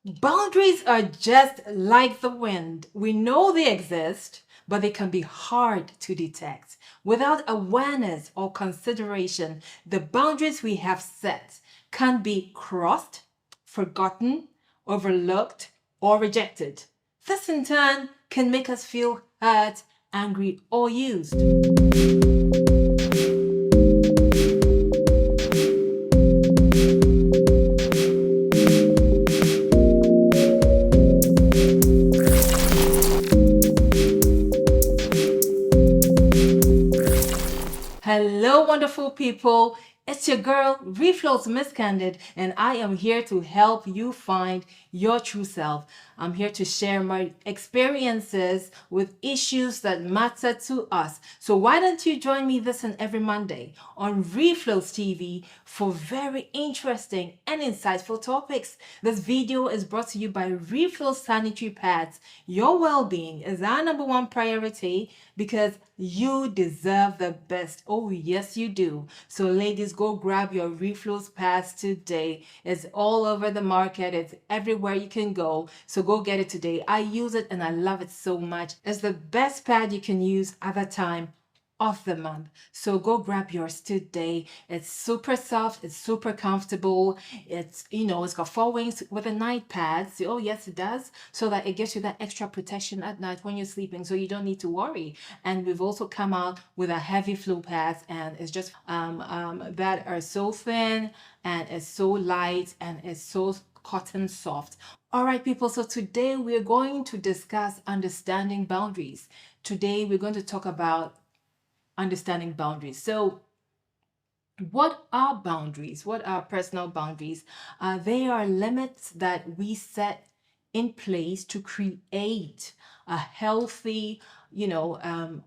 Boundaries are just like the wind. We know they exist, but they can be hard to detect. Without awareness or consideration, the boundaries we have set can be crossed, forgotten, overlooked, or rejected. This in turn can make us feel hurt, angry, or used. Hello, wonderful people. It's your girl, REFLO'S MS CANDID, and I am here to help you find your true self. I'm here to share my experiences with issues that matter to us. So why don't you join me this and every Monday on REFLO'S TV for very interesting and insightful topics. This video is brought to you by REFLO'S Sanitary Pads. Your well-being is our number one priority because you deserve the best. Oh, yes, you do. So, ladies, go grab your REFLO'S pads today. It's all over the market. It's everywhere you can go. So go get it today. I use it and I love it so much. It's the best pad you can use at the time of the month. So go grab yours today. It's super soft, it's super comfortable. It's got 4 wings with a night pad. So, oh yes, it does. So that it gives you that extra protection at night when you're sleeping, so you don't need to worry. And we've also come out with a heavy flow pads, and it's just that are so thin and it's so light and it's so cotton soft. All right, people, so today we're going to discuss understanding boundaries. Today we're going to talk about understanding boundaries. So what are boundaries? What are personal boundaries? They are limits that we set in place to create a healthy,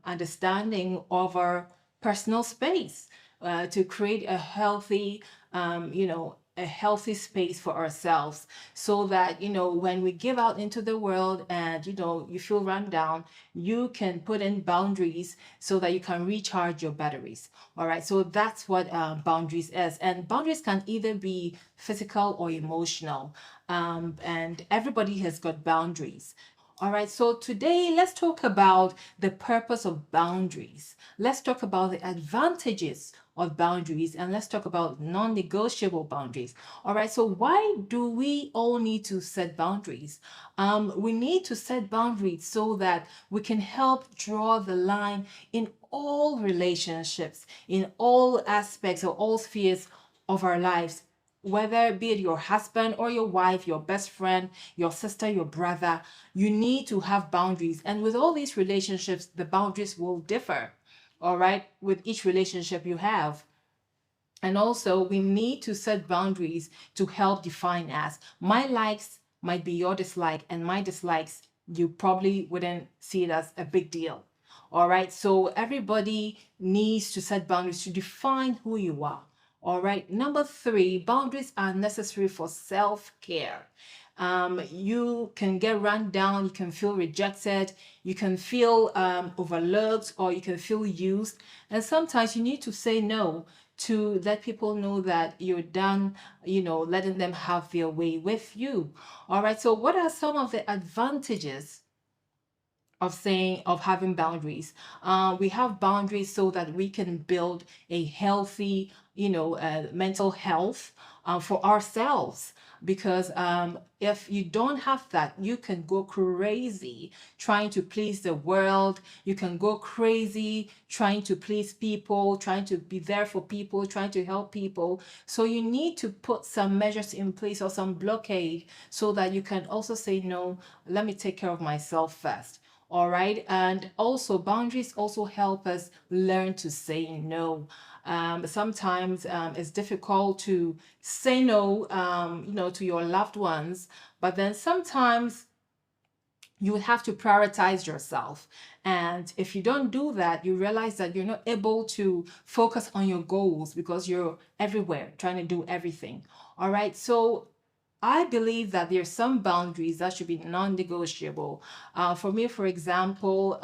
understanding of our personal space, to create a healthy, a healthy space for ourselves, so that when we give out into the world and you feel run down, you can put in boundaries so that you can recharge your batteries. All right, so that's what boundaries is. And boundaries can either be physical or emotional, and everybody has got boundaries. All right, so today let's talk about the purpose of boundaries. Let's talk about the advantages of boundaries, and let's talk about non-negotiable boundaries. All right, so why do we all need to set boundaries? We need to set boundaries so that we can help draw the line in all relationships, in all aspects or all spheres of our lives, whether be it your husband or your wife, your best friend, your sister, your brother. You need to have boundaries. And with all these relationships, the boundaries will differ, all right, with each relationship you have. And also, we need to set boundaries to help define us. My likes might be your dislike, and my dislikes, you probably wouldn't see it as a big deal. All right, so everybody needs to set boundaries to define who you are. All right, number 3, boundaries are necessary for self-care. You can get run down, you can feel rejected, you can feel overlooked, or you can feel used. And sometimes you need to say no to let people know that you're done, letting them have their way with you. All right, so what are some of the advantages of having boundaries? We have boundaries so that we can build a healthy, mental health for ourselves. Because if you don't have that, you can go crazy trying to please the world. You can go crazy trying to please people, trying to be there for people, trying to help people. So you need to put some measures in place or some blockade so that you can also say, no, let me take care of myself first. All right. And also, boundaries also help us learn to say no. Sometimes it's difficult to say no, to your loved ones, but then sometimes you would have to prioritize yourself. And if you don't do that, you realize that you're not able to focus on your goals because you're everywhere trying to do everything. All right. So I believe that there are some boundaries that should be non-negotiable. For me, for example,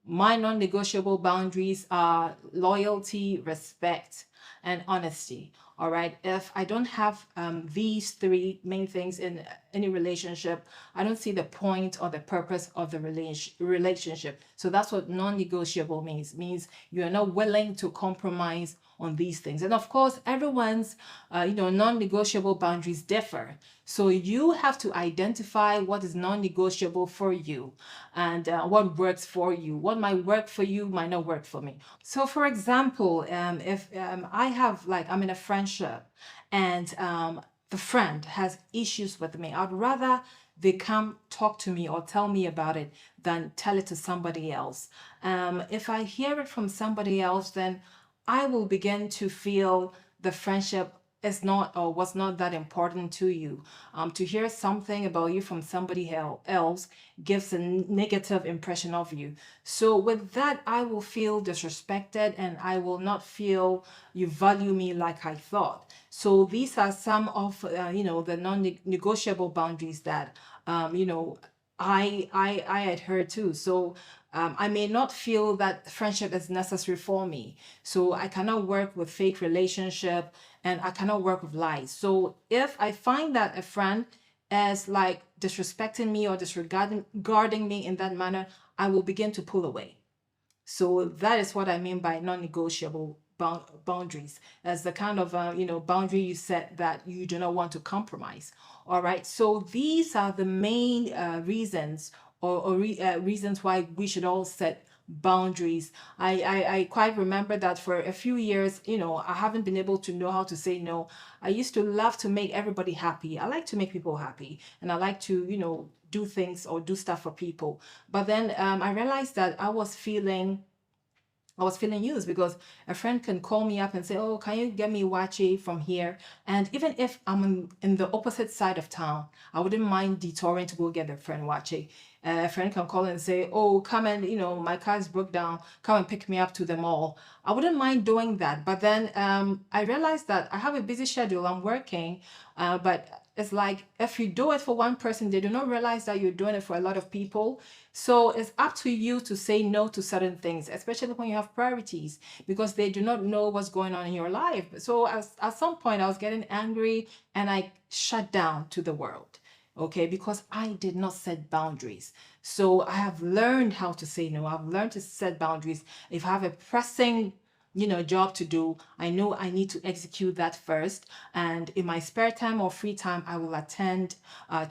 my non-negotiable boundaries are loyalty, respect, and honesty. All right. If I don't have these three main things in any relationship, I don't see the point or the purpose of the relationship. So that's what non-negotiable means you're not willing to compromise on these things. And of course, everyone's non-negotiable boundaries differ. So you have to identify what is non-negotiable for you, and what works for you. What might work for you might not work for me. So for example, if I'm in a friendship, and the friend has issues with me, I'd rather they come talk to me or tell me about it than tell it to somebody else. If I hear it from somebody else, then I will begin to feel the friendship is not or was not that important to you. To hear something about you from somebody else gives a negative impression of you. So with that, I will feel disrespected, and I will not feel you value me like I thought. So these are some of the non-negotiable boundaries that I adhere to. So I may not feel that friendship is necessary for me. So I cannot work with fake relationship, and I cannot work with lies. So if I find that a friend is like disrespecting me or disregarding me in that manner, I will begin to pull away. So that is what I mean by non-negotiable boundaries, as the kind of boundary you set that you do not want to compromise. All right. So these are the main reasons reasons why we should all set boundaries. I quite remember that for a few years, I haven't been able to know how to say no. I used to love to make everybody happy. I like to make people happy, and I like to do things or do stuff for people. But then I realized that I was feeling used, because a friend can call me up and say, oh, can you get me wache from here? And even if I'm in the opposite side of town, I wouldn't mind detouring to go get a friend wache. A friend can call and say, oh, come and, my car's broke down, come and pick me up to the mall. I wouldn't mind doing that. But then I realized that I have a busy schedule, I'm working, but it's like if you do it for one person, they do not realize that you're doing it for a lot of people. So it's up to you to say no to certain things, especially when you have priorities, because they do not know what's going on in your life. So at some point I was getting angry, and I shut down to the world. Okay, because I did not set boundaries. So I have learned how to say no. I've learned to set boundaries. If I have a pressing job to do, I know I need to execute that first, and in my spare time or free time, I will attend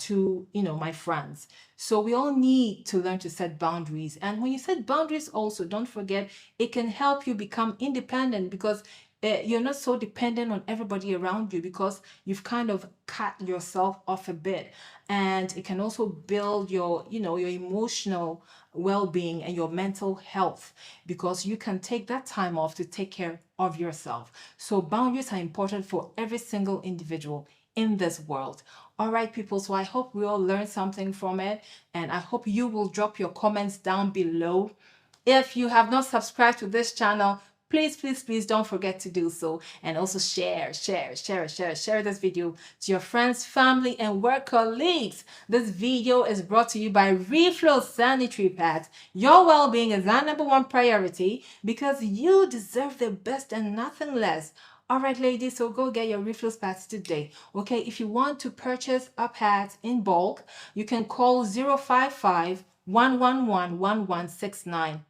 to my friends. So we all need to learn to set boundaries. And when you set boundaries, also don't forget, it can help you become independent, because you're not so dependent on everybody around you, because you've kind of cut yourself off a bit. And it can also build your emotional well-being and your mental health, because you can take that time off to take care of yourself. So boundaries are important for every single individual in this world. All right, people. So I hope we all learned something from it, and I hope you will drop your comments down below. If you have not subscribed to this channel, please don't forget to do so, and also share this video to your friends, family, and work colleagues. This video is brought to you by REFLO'S sanitary pads. Your well-being is our #1 priority, because you deserve the best and nothing less. All right, ladies, so go get your REFLO'S pads today. Okay, if you want to purchase a pads in bulk, you can call 055-111-1169.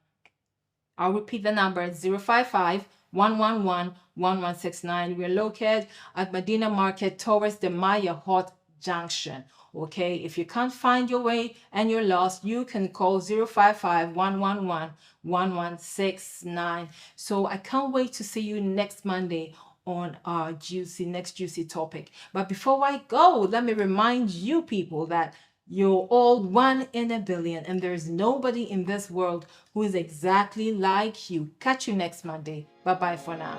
I'll repeat the number, 055-111-1169. We're located at Medina Market towards the Maya Hot Junction. Okay, if you can't find your way and you're lost, you can call 055-111-1169. So I can't wait to see you next Monday on our next juicy topic. But before I go, let me remind you people that you're all 1 in a billion, and there's nobody in this world who is exactly like you. Catch you next Monday. Bye-bye for now.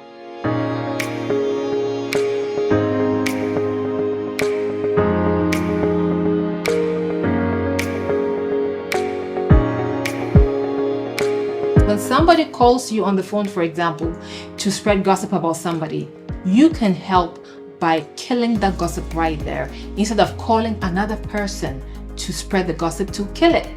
When somebody calls you on the phone, for example, to spread gossip about somebody, you can help by killing that gossip right there, instead of calling another person to spread the gossip to kill it.